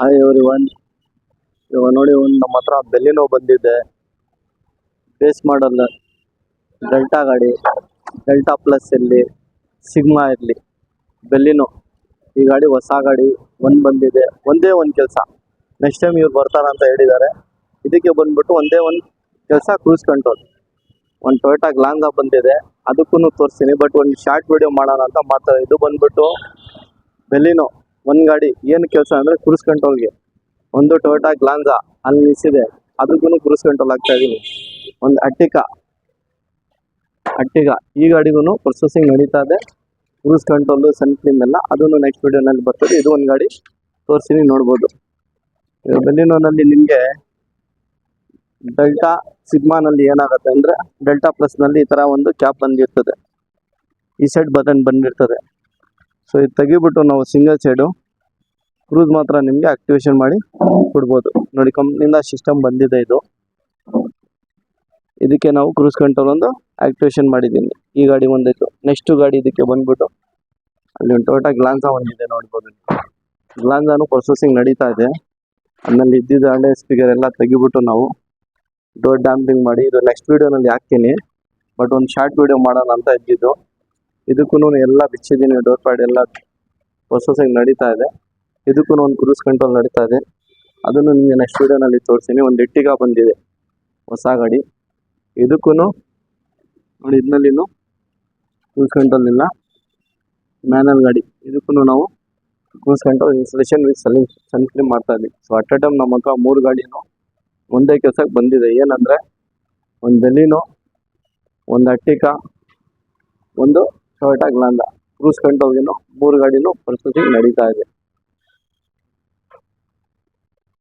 Hi every one. ಇವಾಗ ನೋಡಿ ನಮ್ಮ ಹತ್ರ ಬೆಲ್ಲಿನೋ ಬಂದಿದೆ. ಬೇಸ್ ಮಾಡಲ್ ಡೆಲ್ಟಾ ಗಾಡಿ, ಡೆಲ್ಟಾ ಪ್ಲಸ್ ಇರಲಿ, ಸಿಗ್ಮಾ ಇರಲಿ, ಬೆಲ್ಲಿನೋ ಈ ಗಾಡಿ ಹೊಸ ಗಾಡಿ ಬಂದಿದೆ. ಒಂದೇ ಒಂದು ಕೆಲಸ, ನೆಕ್ಸ್ಟ್ ಟೈಮ್ ಇವ್ರು ಬರ್ತಾರಂತ ಹೇಳಿದ್ದಾರೆ. ಇದಕ್ಕೆ ಬಂದ್ಬಿಟ್ಟು ಒಂದೇ ಒಂದು ಕೆಲಸ, ಕ್ರೂಸ್ ಕಂಟ್ರೋಲ್. ಒಂದು ಟೊಯೋಟಾ ಗ್ಲಾನ್ಸಾ ಬಂದಿದೆ, ಅದಕ್ಕೂ ತೋರಿಸ್ತೀನಿ. ಬಟ್ ಒಂದು ಶಾರ್ಟ್ ವಿಡಿಯೋ ಮಾಡೋಣ ಅಂತ ಮಾಡ್ತಾರೆ. ಇದು ಬಂದ್ಬಿಟ್ಟು ಬೆಲ್ಲಿನೋ ಒಂದು ಗಾಡಿ. ಏನು ಕೆಲಸ ಅಂದರೆ ಕ್ರೂಸ್ ಕಂಟ್ರೋಲ್ಗೆ. ಒಂದು ಟೊಯೋಟಾ ಗ್ಲಾನ್ಸಾ ಅಲ್ಲಿ ನಿಲ್ಸಿದೆ, ಅದಕ್ಕೂ ಕ್ರೂಸ್ ಕಂಟ್ರೋಲ್ ಆಗ್ತಾ ಇದೀನಿ. ಒಂದು ಅಟ್ಟಿಕಾ ಈ ಗಾಡಿಗೂ ಪ್ರೊಸೆಸಿಂಗ್ ನಡೀತಾ ಇದೆ. ಕ್ರೂಸ್ ಕಂಟ್ರೋಲು, ಸನ್ ಕ್ಲೀಮ್ ಎಲ್ಲ ಅದನ್ನು ನೆಕ್ಸ್ಟ್ ವಿಡಿಯೋನಲ್ಲಿ ಬರ್ತದೆ. ಇದು ಒಂದು ಗಾಡಿ ತೋರಿಸ್ತೀನಿ, ನೋಡ್ಬೋದು. ಬೆಲ್ಲಿನೋನಲ್ಲಿ ನಿಮಗೆ ಡೆಲ್ಟಾ ಸಿಗ್ಮಾನಲ್ಲಿ ಏನಾಗುತ್ತೆ ಅಂದರೆ, ಡೆಲ್ಟಾ ಪ್ಲಸ್ನಲ್ಲಿ ಈ ಥರ ಒಂದು ಕ್ಯಾಪ್ ಬಂದಿರ್ತದೆ, ಈ ಸೈಡ್ ಬಟನ್ ಬಂದಿರ್ತದೆ. ಸೊ ಇದು ತೆಗಿಬಿಟ್ಟು ನಾವು ಸಿಂಗಲ್ ಸೈಡು ಕ್ರೂಸ್ ಮಾತ್ರ ನಿಮಗೆ ಆಕ್ಟಿವೇಶನ್ ಮಾಡಿ ಕೊಡ್ಬೋದು. ನೋಡಿ, ಕಂಪ್ನಿಯಿಂದ ಸಿಸ್ಟಮ್ ಬಂದಿದೆ ಇದು. ಇದಕ್ಕೆ ನಾವು ಕ್ರೂಸ್ ಕಂಟ್ರೋಲ್ ಒಂದು ಆಕ್ಟಿವೇಶನ್ ಮಾಡಿದ್ದೀನಿ. ಈ ಗಾಡಿ ಒಂದಿತ್ತು. ನೆಕ್ಸ್ಟ್ ಗಾಡಿ ಇದಕ್ಕೆ ಬಂದ್ಬಿಟ್ಟು ಅಲ್ಲಿ ಒಂದು ಟೊಯೋಟಾ ಗ್ಲಾನ್ಸಾ ಒಂದಿದೆ, ನೋಡ್ಬೋದು. ಗ್ಲಾನ್ಸಾನು ಪ್ರೊಸೆಸಿಂಗ್ ನಡೀತಾ ಇದೆ. ಆಮೇಲೆ ಇದ್ದಿದ್ದು ಹಳೆ ಸ್ಪೀಕರ್ ಎಲ್ಲ ತೆಗಿಬಿಟ್ಟು ನಾವು ಡೋರ್ ಡ್ಯಾಂಪಿಂಗ್ ಮಾಡಿ, ಇದು ನೆಕ್ಸ್ಟ್ ವಿಡಿಯೋನಲ್ಲಿ ಹಾಕ್ತೀನಿ. ಬಟ್ ಒಂದು ಶಾರ್ಟ್ ವಿಡಿಯೋ ಮಾಡೋಣ ಅಂತ ಇದ್ದಿದ್ದು. ಇದಕ್ಕೂ ಎಲ್ಲ ಬಿಚ್ಚಿದ್ದೀನಿ, ಡೋರ್ ಪ್ಯಾಡ್ ಎಲ್ಲ ಪ್ರೊಸೆಸಿಂಗ್ ನಡೀತಾ ಇದೆ. ಇದಕ್ಕೂ ಒಂದು ಕ್ರೂಸ್ ಕಂಟ್ರೋಲ್ ನಡೀತಾ ಇದೆ, ಅದನ್ನು ನಿಮಗೆ ನೆಕ್ಸ್ಟ್ ವಿಡಿಯೋನಲ್ಲಿ ತೋರಿಸ್ತೀನಿ. ಒಂದು ಎಟ್ಟಿಗಾ ಬಂದಿದೆ, ಹೊಸ ಗಾಡಿ. ಇದಕ್ಕೂ ನೋಡಿ, ಇದನ್ನಲ್ಲಿನೂ ಕ್ರೂಸ್ ಕಂಟ್ರೋಲ್ ಇಲ್ಲ, ಮ್ಯಾನುವಲ್ ಗಾಡಿ. ಇದಕ್ಕೂ ನಾವು ಕ್ರೂಸ್ ಕಂಟ್ರೋಲ್ ಇನ್ಸ್ಟಾಲೇಷನ್ ವಿತ್ ಸನ್ ಕ್ಲೀಮ್ ಮಾಡ್ತಾ ಇದ್ದೀವಿ. ಸೊ ಅಟ್ ಎ ಟೈಮ್ ನಮ್ಮ ಹತ್ರ 3 ಗಾಡಿನೂ ಒಂದೇ ಕೆಲಸಕ್ಕೆ ಬಂದಿದೆ. ಏನಂದರೆ, ಒಂದು ಬೆಲ್ಲಿನೋ, ಒಂದು ಅಟ್ಟಿಕಾ, ಒಂದು ಟೊಯೋಟಾ ಗ್ಲಾನ್ಸಾ. ಕ್ರೂಸ್ ಕಂಟ್ರೋಲ್ಗೇನು 3 ಗಾಡಿನೂ ಪ್ರೊಸೆಸಿಂಗ್ ನಡೀತಾ ಇದೆ.